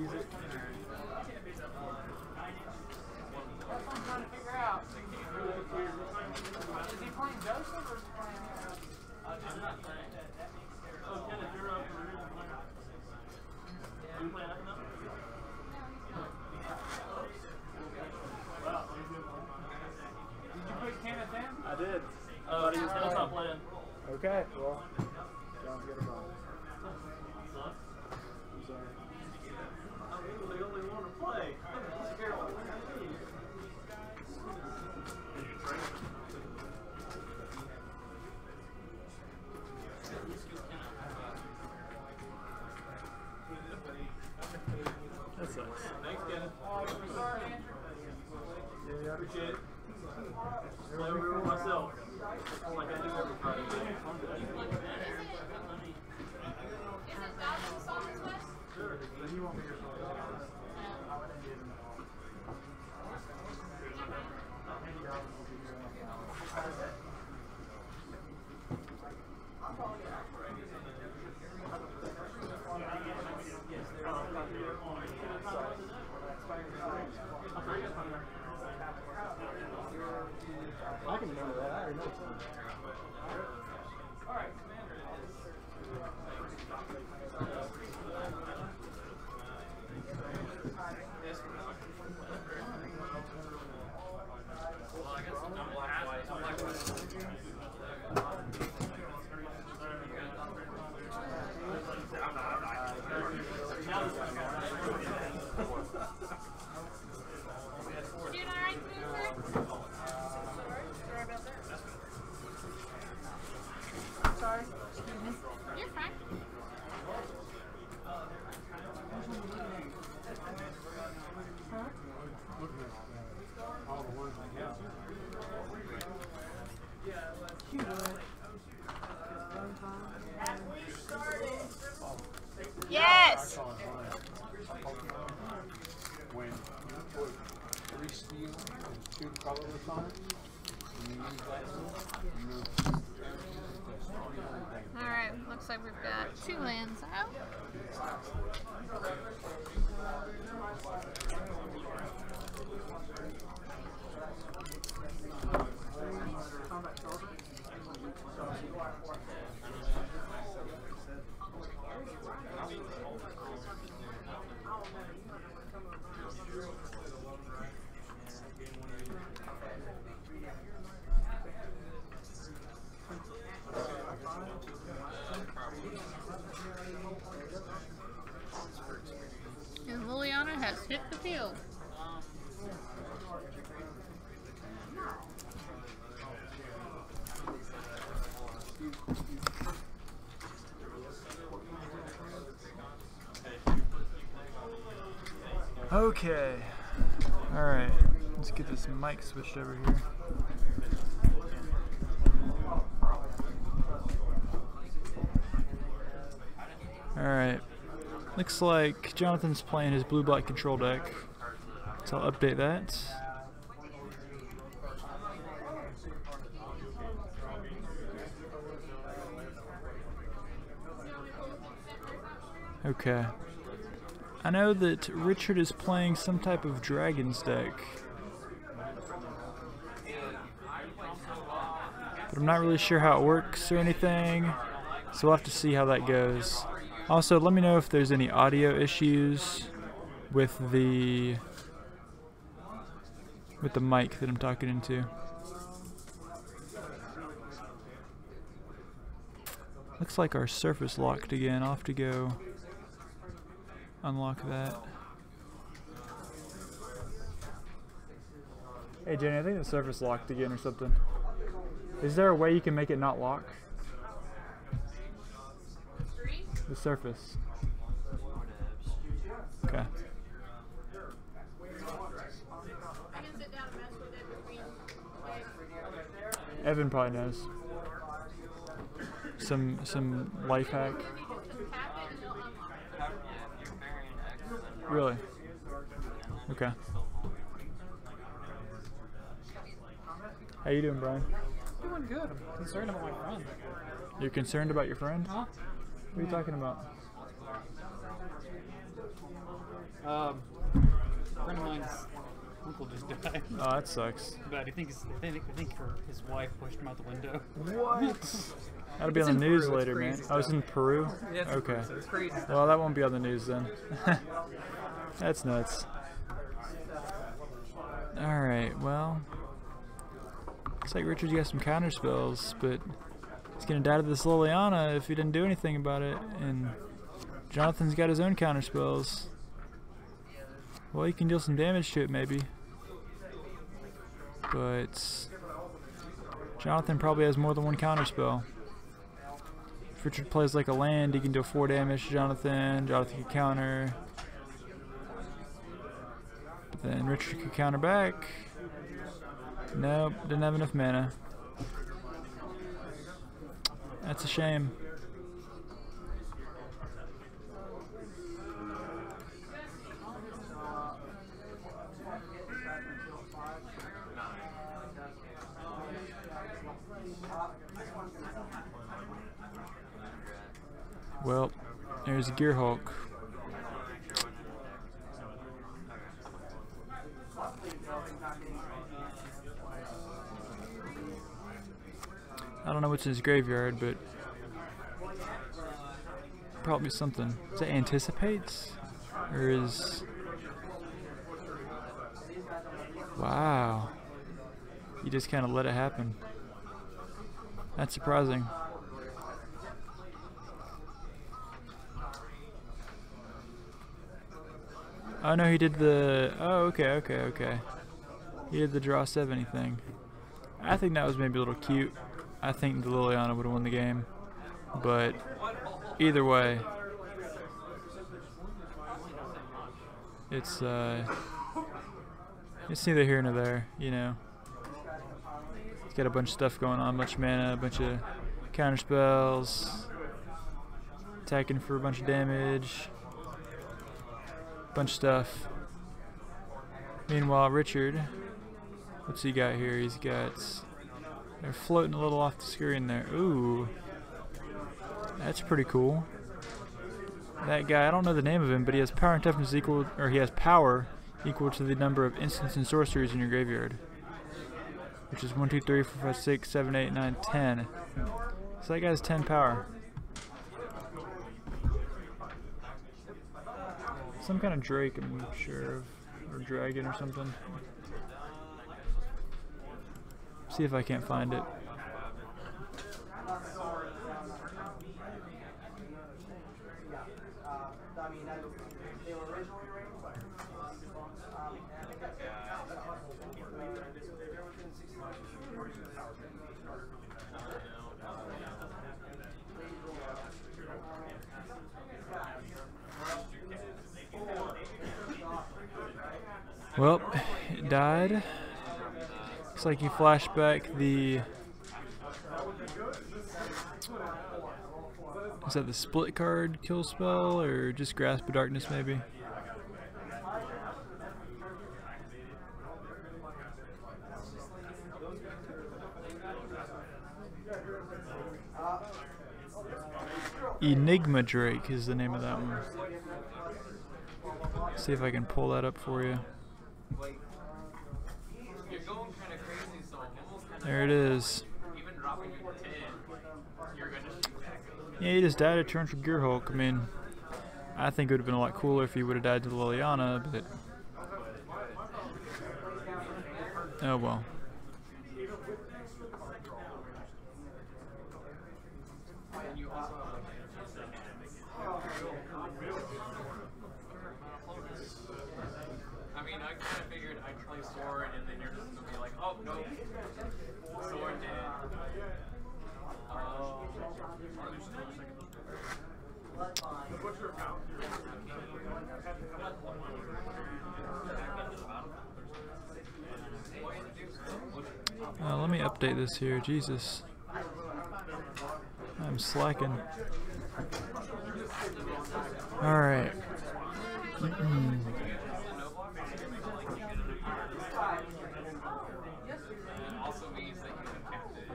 use it. That's what I'm trying to figure out. Is he playing Joseph or is he playing? I'm not playing. Oh, Kenneth, you're up for revision player. Are you playing FNM? Wow. Did you put Kenneth in? I did. Oh, Kenneth's not playing. Okay, well, John's got a ball. Son? I'm sorry. I'm the only one to play. I'm scared of winning. That sucks. Thanks, Kenneth. Sorry, Andrew. Yeah, Appreciate it. Play over with myself. Like I do every Friday. Sure. But you want me to play? I can remember that. I already know it's fun. Alright, Commander. Well, I guess I'm black white. I'm black white. Doing all right, Cooper? Sorry about that. Sorry. You're fine. All the ones I have. Yes! When you put 3 steel and 2 colorless on it, and you use that move, Alright, looks like we've got 2 lands out. And Liliana has hit the field. Okay. Alright. Let's get this mic switched over here. Alright. Looks like Jonathan's playing his blue-black control deck. So I'll update that. Okay. I know that Richard is playing some type of dragons deck. But I'm not really sure how it works or anything. So we'll have to see how that goes. Also, let me know if there's any audio issues with the mic that I'm talking into. Looks like our surface locked again. I'll have to go unlock that. Hey Jenny, I think the surface locked again or something. Is there a way you can make it not lock? The surface. Okay. Evan probably knows. Some life hack. Really? Okay. How you doing, Brian? Doing good. I'm concerned about my friend. You're concerned about your friend? Huh? What are you talking about? A friend of mine's uncle just died. Oh, that sucks. But I think his wife pushed him out the window. What? That'll be It's on the in news Peru, it's later, man. crazy I was stuff. in Peru? Yeah, it's Okay. so it's crazy stuff. Well, that won't be on the news then. That's nuts. Alright, well. Looks like Richard's got some counter spells, but he's gonna die to this Liliana if he didn't do anything about it. And Jonathan's got his own counter spells. Well, he can deal some damage to it maybe. But Jonathan probably has more than one counter spell. If Richard plays like a land, he can deal 4 damage to Jonathan. Jonathan can counter. But then Richard could counter back. Nope, didn't have enough mana. That's a shame. Well, there's a Gear Hulk. I don't know what's in his graveyard, but probably something. Is that anticipates? Or is... Wow. You just kind of let it happen. That's surprising. Oh no, he did the... Oh, okay. He did the draw 70 thing. I think that was maybe a little cute. I think the Liliana would have won the game. But either way, it's neither here nor there, you know. He's got a bunch of stuff going on, a bunch of mana, a bunch of counter spells, attacking for a bunch of damage, bunch of stuff. Meanwhile, Richard, what's he got here? He's got... They're floating a little off the screen there. Ooh. That's pretty cool. That guy, I don't know the name of him, but he has power and toughness equal, or he has power equal to the number of instants and sorceries in your graveyard. Which is 1, 2, 3, 4, 5, 6, 7, 8, 9, 10. So that guy has 10 power. Some kind of Drake, I'm sure of. Or dragon or something. See if I can't find it. Well, it died. Looks like he flashed back the... Is that the split card kill spell, or just Grasp of Darkness maybe? Enigma Drake is the name of that one. See if I can pull that up for you. There it is. Yeah, he just died a turn for Gear Hulk. I mean, I think it would have been a lot cooler if he would have died to the Liliana, but... Oh well. I mean, I kind of figured I'd play Sword, and then you're just going to be like, oh, no. Sword dead. Let me update this here. Jesus. I'm slacking. Alright. Also means that you can cast it.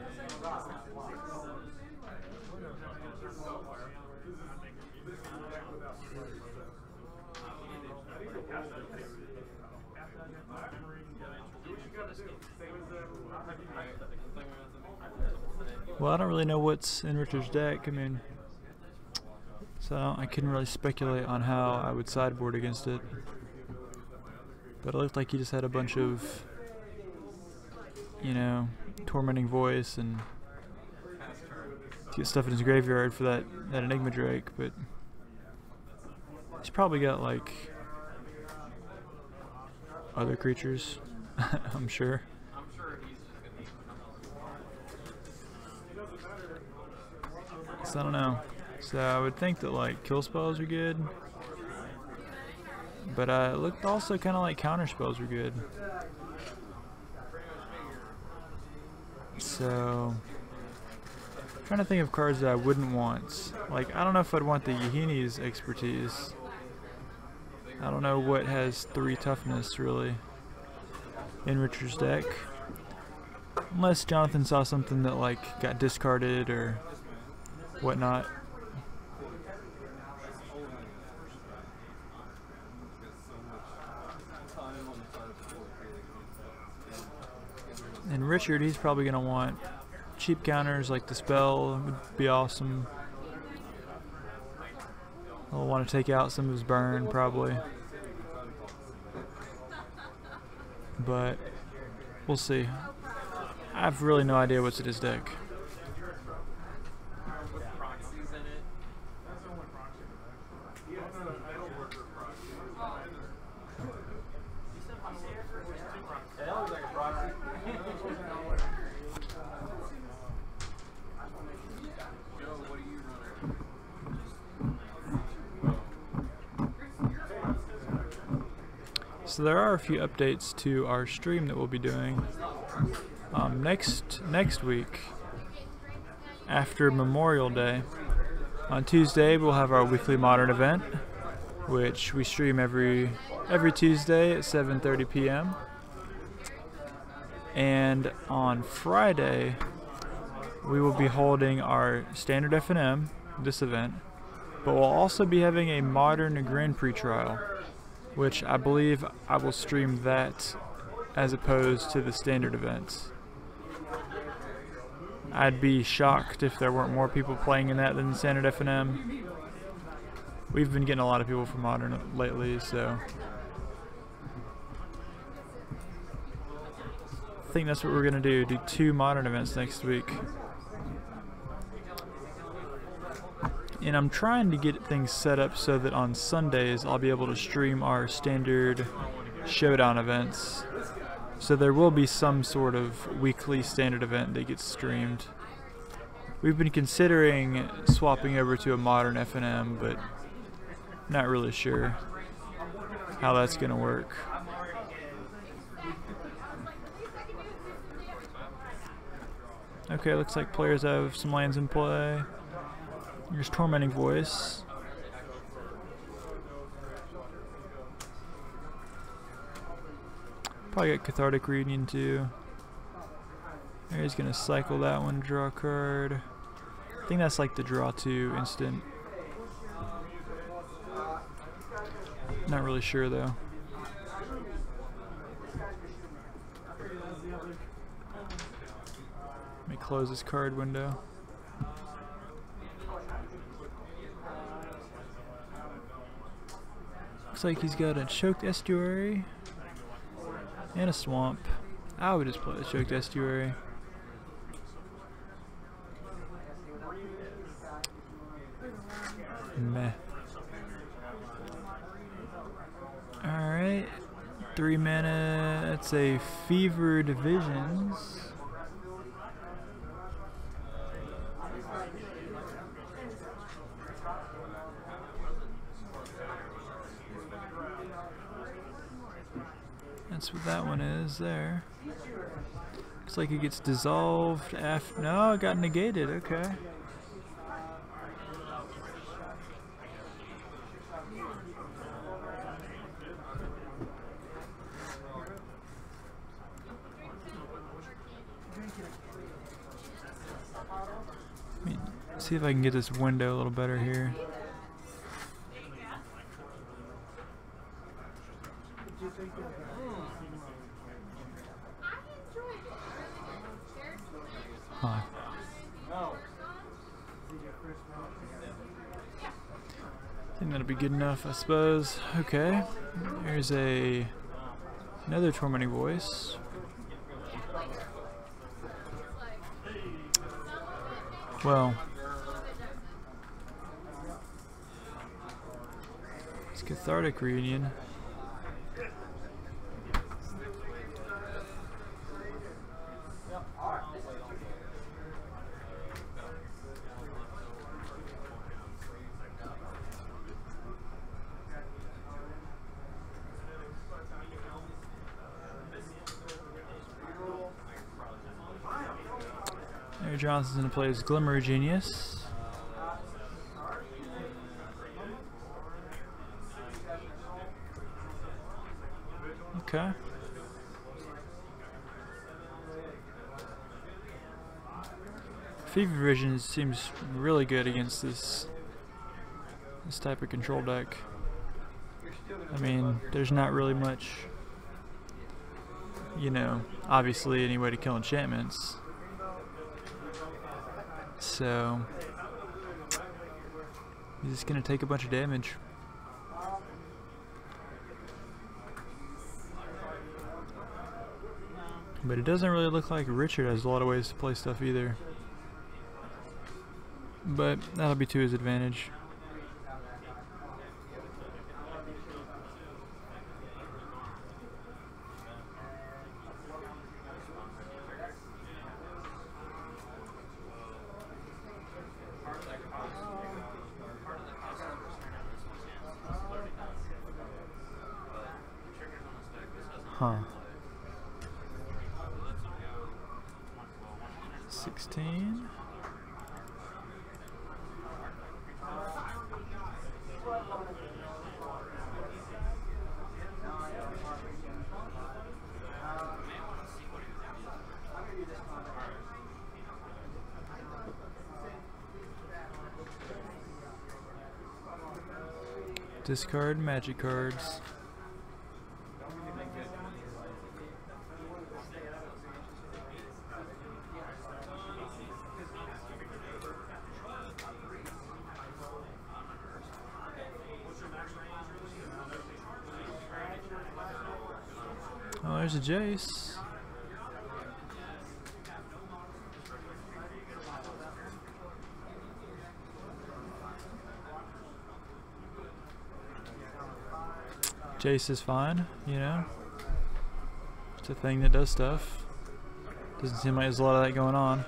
Well, I don't really know what's in Richard's deck. I mean, so I couldn't really speculate on how I would sideboard against it. But it looked like he just had a bunch of, you know, Tormenting Voice and to get stuff in his graveyard for that Enigma Drake. But he's probably got like other creatures, I'm sure. So I don't know. So I would think that like kill spells are good, but it looked also kind of like counter spells were good. So I'm trying to think of cards that I wouldn't want. Like I don't know if I'd want the Yahini's Expertise. I don't know what has 3 toughness really in Richard's deck, unless Jonathan saw something that like got discarded or whatnot. And Richard, he's probably going to want cheap counters like the spell would be awesome. He'll want to take out some of his burn probably. But we'll see. I have really no idea what's in his deck. So there are a few updates to our stream that we'll be doing next week after Memorial Day. On Tuesday we'll have our weekly Modern event, which we stream every Tuesday at 7:30 p.m. And on Friday we will be holding our standard FNM, this event, but we'll also be having a Modern Grand Prix trial, which I believe I will stream that as opposed to the standard events. I'd be shocked if there weren't more people playing in that than the standard FNM. We've been getting a lot of people from Modern lately, so I think that's what we're gonna do 2 Modern events next week. And I'm trying to get things set up so that on Sundays I'll be able to stream our standard showdown events. So there will be some sort of weekly standard event that gets streamed. We've been considering swapping over to a Modern FNM, but not really sure how that's gonna work. Okay, looks like players have some lands in play. Here's Tormenting Voice. Probably got Cathartic Reunion too. There, he's gonna cycle that one, draw a card. I think that's like the draw 2 instant. Not really sure though. Let me close this card window. Looks like he's got a Choked Estuary and a Swamp. I would just play the Choked Estuary. Meh. Alright. 3 mana. That's a Fevered Visions. That's what that one is there. Looks like it gets dissolved after. No, it got negated. Okay. Let me see if I can get this window a little better here. Huh. I think that'll be good enough, I suppose. Okay. There's another tormenting voice. Well, it's Cathartic Reunion. There, Johnson's gonna play as Glimmer Genius. Okay. Fever Vision seems really good against this type of control deck. I mean, there's not really much, you know, obviously any way to kill enchantments. So he's just gonna take a bunch of damage. But it doesn't really look like Richard has a lot of ways to play stuff either. But that'll be to his advantage. Huh. 16. Discard magic cards. Oh, there's a Jace. Jace is fine, you know. It's a thing that does stuff. Doesn't seem like there's a lot of that going on.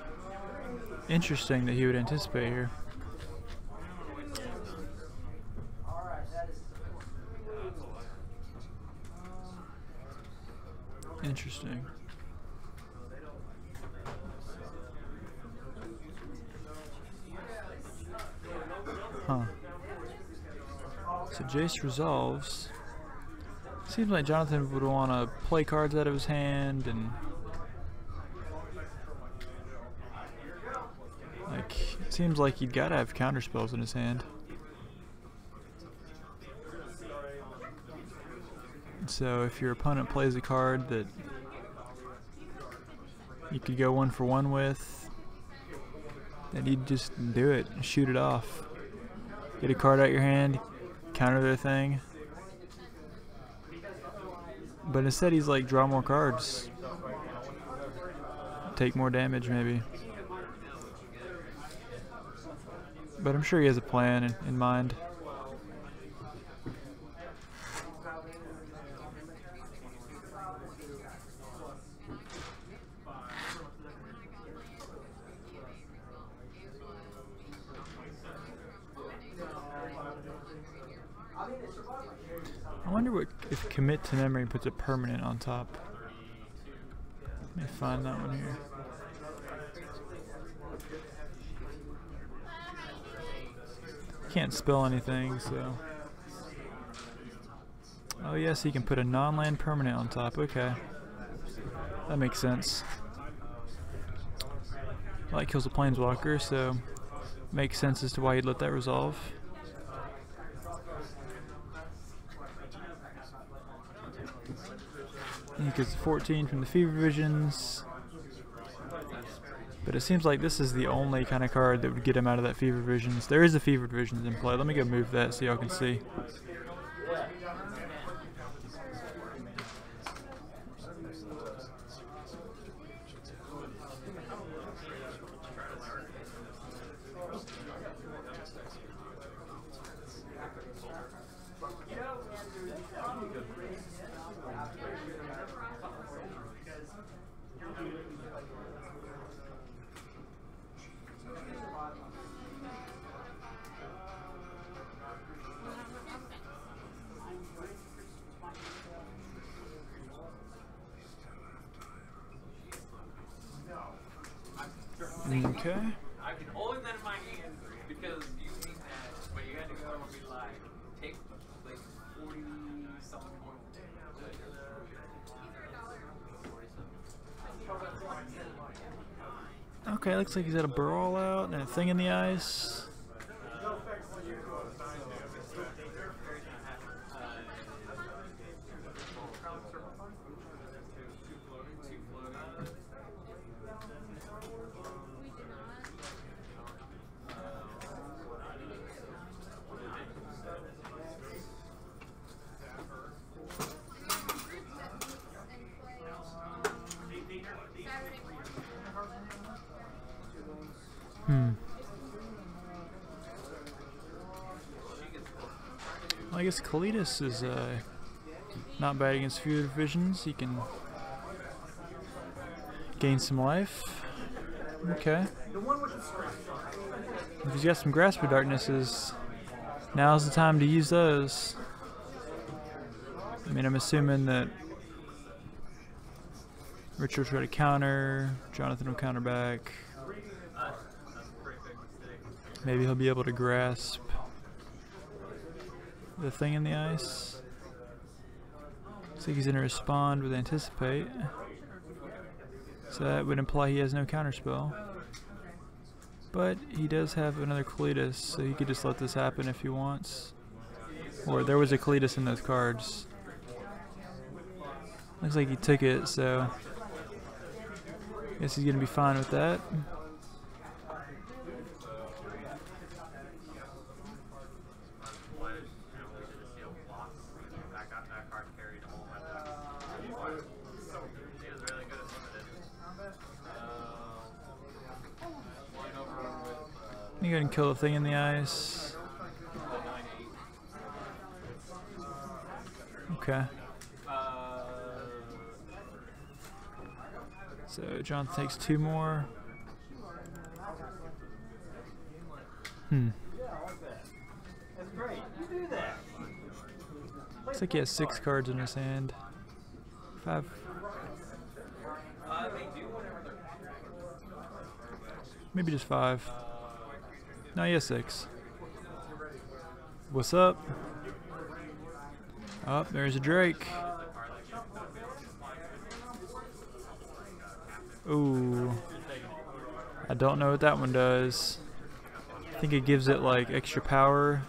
Interesting that he would anticipate here. Interesting. Huh. So Jace resolves. Seems like Jonathan would want to play cards out of his hand and like it seems like he'd gotta have counter spells in his hand. So if your opponent plays a card that you could go 1-for-1 with, then you'd just do it and shoot it off. Get a card out your hand, counter their thing. But instead he's like, draw more cards. Take more damage maybe. But I'm sure he has a plan in mind. I wonder if commit to memory puts a permanent on top. Let me find that one here. Can't spell anything, so. Oh yes, he can put a non-land permanent on top. Okay, that makes sense. Light kills a planeswalker, so makes sense as to why he'd let that resolve. He gets 14 from the Fever Visions. But it seems like this is the only kind of card that would get him out of that Fever Visions. There is a Fever Visions in play. Let me go move that so y'all can see. Okay. I can hold that in my hand because you need that, but you had to go and be like, take like 40 something more. Okay, looks like he's got a brawl out and a thing in the ice. Well, I guess Kalidas is not bad against Fever Visions. He can gain some life. Okay. If he's got some Grasp of Darknesses, now's the time to use those. I mean, I'm assuming that Richard will try to counter, Jonathan will counter back. Maybe he'll be able to grasp the thing in the ice. Looks like he's going to respond with Anticipate. So that would imply he has no counterspell. But he does have another Kalidas, so he could just let this happen if he wants. Or there was a Kalidas in those cards. Looks like he took it, so I guess he's going to be fine with that. You go ahead and kill the thing in the ice. Okay. So Jonathan takes 2 more. Looks like he has 6 cards in his hand. 5. Maybe just 5. No, he has 6. What's up? Oh, there's a Drake. Ooh. I don't know what that one does. I think it gives it like extra power.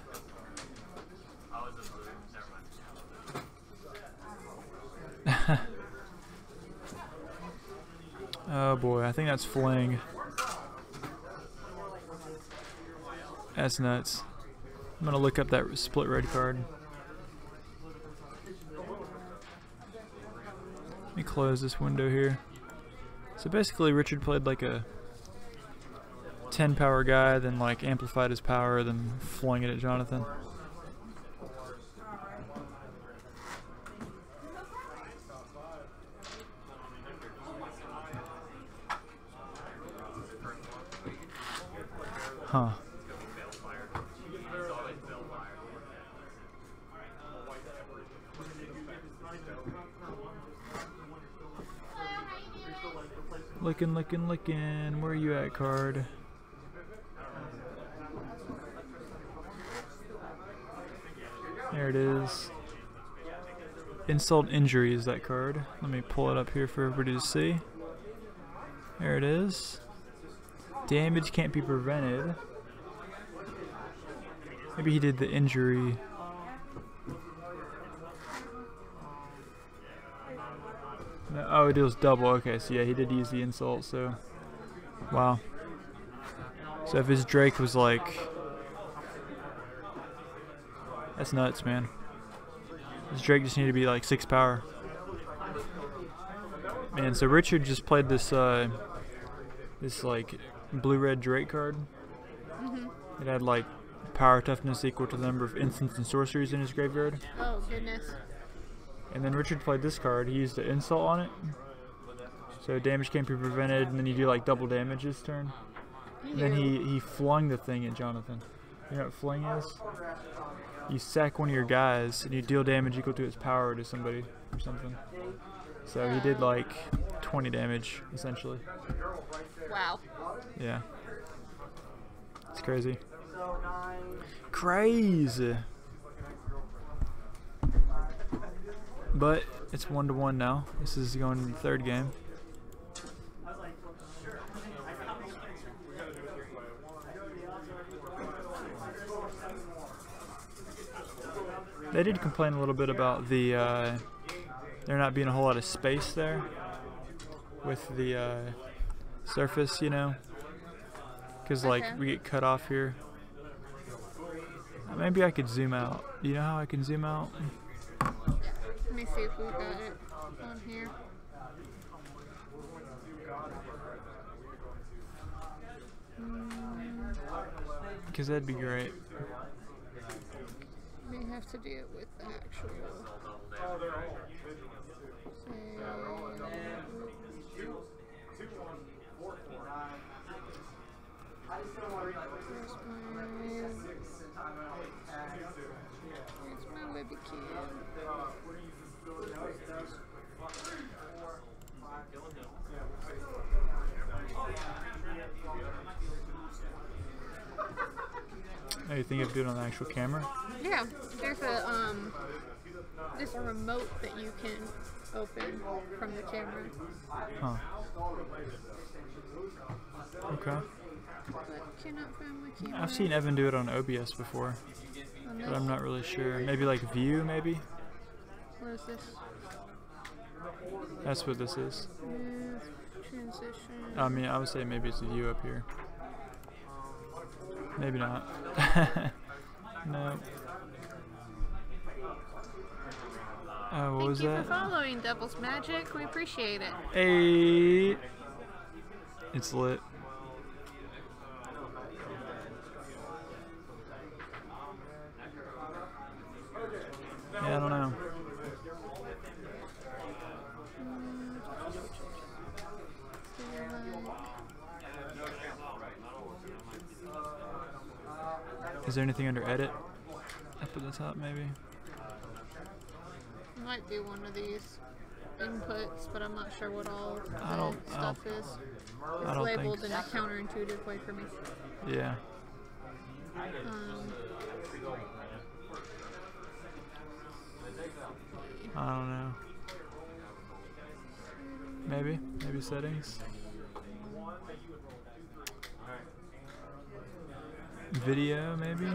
Oh boy, I think that's Fling. That's nuts. I'm gonna look up that split red card. Let me close this window here. So basically Richard played like a 10 power guy, then like amplified his power, then flung it at Jonathan. Huh. Looking. Where are you at, card? There it is. Insult Injury is that card. Let me pull it up here for everybody to see. There it is. Damage can't be prevented. Maybe he did the injury. No, oh, it deals double. Okay, so yeah, he did use the insult, so. Wow. So if his Drake was like. That's nuts, man. His Drake just needed to be like 6 power. Man, so Richard just played this, this like blue-red Drake card. It had like power toughness equal to the number of instants and sorceries in his graveyard. Oh, goodness. And then Richard played this card. He used the insult on it. So damage can't be prevented, and then you do like double damage this turn. And then he flung the thing at Jonathan. You know what fling is? You sack one of your guys, and you deal damage equal to its power to somebody or something. So he did like 20 damage, essentially. Wow. Yeah. It's crazy. Crazy. But it's 1-1 now. This is going to the 3rd game. They did complain a little bit about the there not being a whole lot of space there with the surface, you know, because like we get cut off here. Maybe I could zoom out. Do you know how I can zoom out? Let me see if we got it on here. Because that'd be great. We have to do it with the actual. Where's my baby kid? Oh, you think of doing it on the actual camera? Yeah, there's a remote that you can open from the camera. Huh. Okay. But cannot find my camera. I've seen Evan do it on OBS before, but I'm not really sure. Maybe like view, maybe? What is this? That's what this is. Transition. I mean, I would say maybe it's a view up here. Maybe not. No. Oh, what was that? Thank you for following Devil's Magic. We appreciate it. Hey, it's lit. Yeah, I don't know. Is there anything under edit? Up at the top, maybe? Might be one of these inputs, but I'm not sure what all I the don't- stuff is. I It's don't labeled think in a counterintuitive way for me. Yeah. I don't know. Maybe settings. Video, maybe?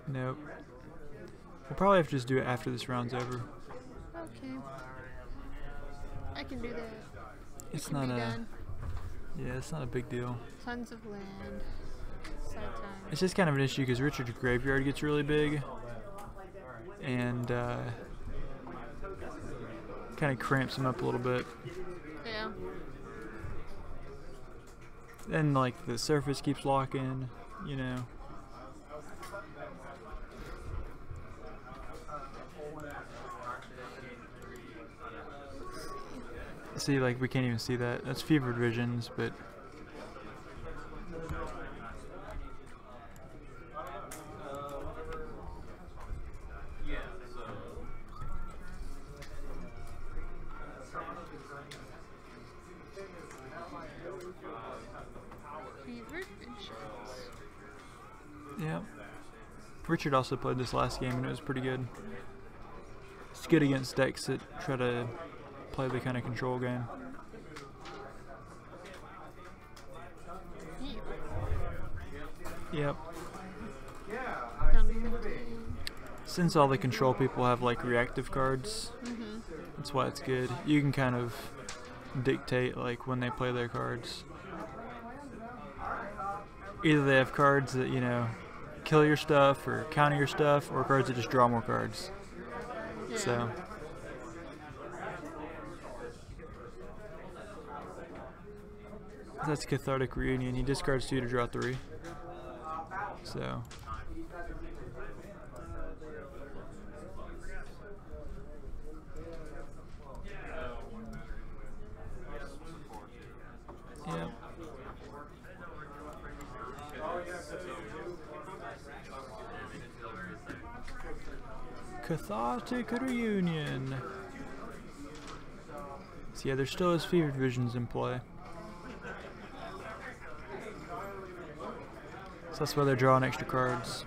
Nope. We'll probably have to just do it after this round's over. Okay. I can do that. It's Can not be a... done. Yeah, it's not a big deal. Tons of land. Sad time. It's just kind of an issue because Richard's graveyard gets really big. And, kind of cramps him up a little bit. Yeah. And, like, the surface keeps locking, you know. See, like, we can't even see that. That's fevered visions, but... Fevered visions. Yeah. Richard also played this last game and it was pretty good. It's good against decks that try to play the kind of control game. Yeah. Yep. Down to 15. since all the control people have like reactive cards, that's why it's good. You can kind of dictate like when they play their cards. Either they have cards that, you know, kill your stuff or counter your stuff, or cards that just draw more cards. Yeah. So that's Cathartic Reunion. He discards 2 to draw 3. So yeah. Cathartic Reunion. So yeah, there still is Fevered Visions in play. So that's why they're drawing extra cards.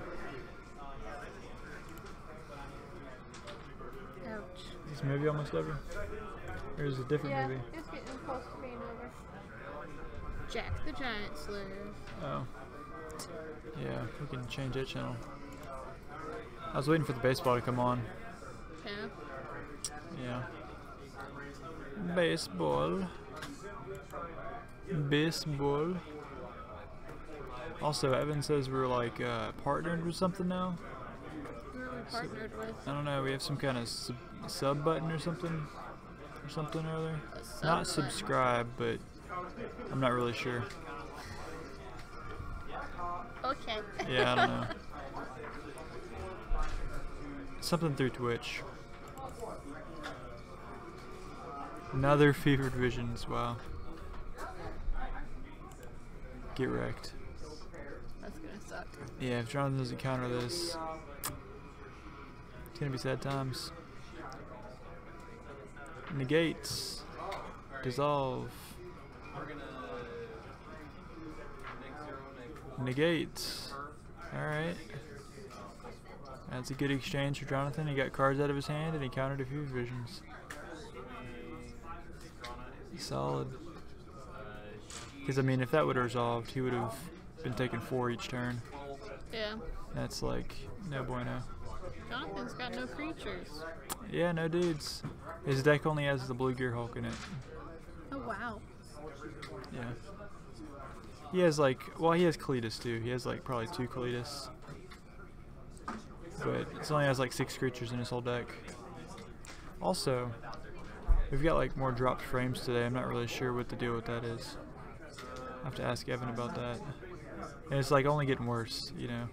Ouch. Is this movie almost over? Or is it a different Yeah, movie? it's getting close to being over. Jack the Giant Slayer. Oh. Yeah, we can change that channel. I was waiting for the baseball to come on. Yeah. Yeah. Baseball. Baseball. Also, Evan says we're like partnered with something now. Who are we partnered with? I don't know. We have some kind of sub button or something or other. A sub Not button. subscribe, but I'm not really sure. Okay. Yeah, I don't know. Something through Twitch. Another Fevered Visions. Wow. Get wrecked. That's gonna suck. Yeah, if Jonathan doesn't counter this, it's gonna be sad times. Negates. Dissolve. Negates. Alright. That's a good exchange for Jonathan. He got cards out of his hand and he countered a few visions. Solid. Because, I mean, if that would have resolved, he would have been taking 4 each turn. Yeah. That's like, no bueno. Jonathan's got no creatures. Yeah, no dudes. His deck only has the Blue Gear Hulk in it. Oh wow. Yeah. He has like, well, he has Cletus too. He has like probably 2 Cletus. But it only has like 6 creatures in his whole deck. Also, we've got like more dropped frames today. I'm not really sure what the deal with that is. I have to ask Evan about that. And it's like only getting worse, you know.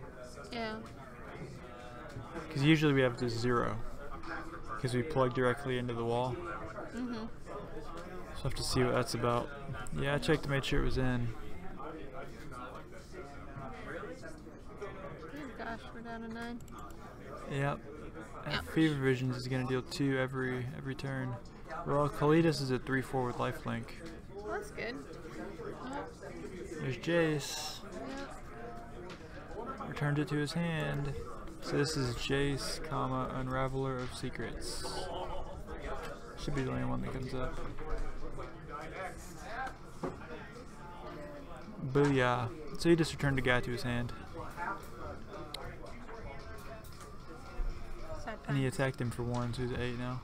Yeah. Because usually we have this 0. Because we plug directly into the wall. Mhm. So I have to see what that's about. Yeah, I checked to make sure it was in. Oh gosh, we're down to 9. Yep. And Ouch. Fever Visions is going to deal 2 every turn. Well, Kalidas is at 3/4 with lifelink. Well, that's good. Oh, There's Jace. yeah. Returns it to his hand. So this is Jace, comma, Unraveler of Secrets. Should be the only one that comes up. Booyah. So he just returned a guy to his hand. Sad And he times. attacked him for 1, so he's at 8 now.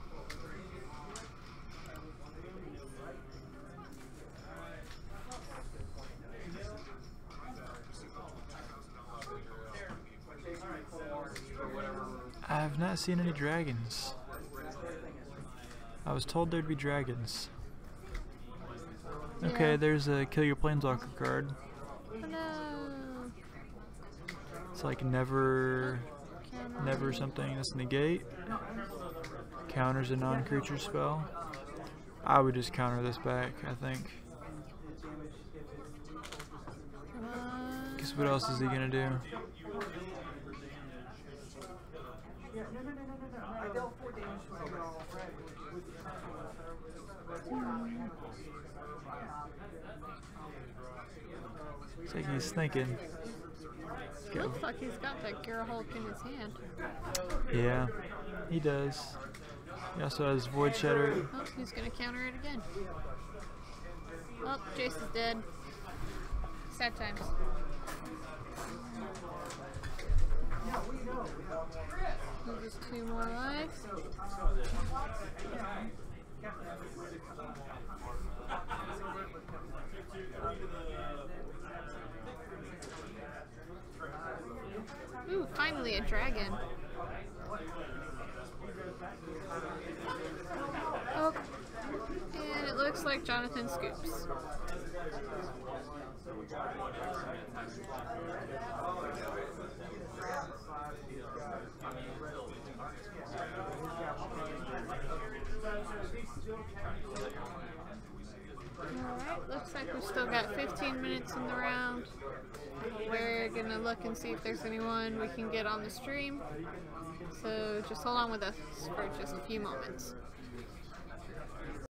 I have not seen any dragons. I was told there'd be dragons. Okay, Yeah. there's a Kill Your Planeswalker card. Oh no. It's like never something. That's negate. Counters a non-creature spell. I would just counter this back, I think. Come on. Guess what else is he gonna do? It's like he's thinking. Looks like he's got that Gear Hulk in his hand. Yeah, he does. He also has Void Shatter. Oh, he's gonna counter it again. Oh, Jace is dead. Sad times. Loses 2 more lives. Ooh, finally a dragon. Oh, and it looks like Jonathan scoops. Alright, looks like we've still got 15 minutes in the round. We're gonna look and see if there's anyone we can get on the stream. So just hold on with us for just a few moments.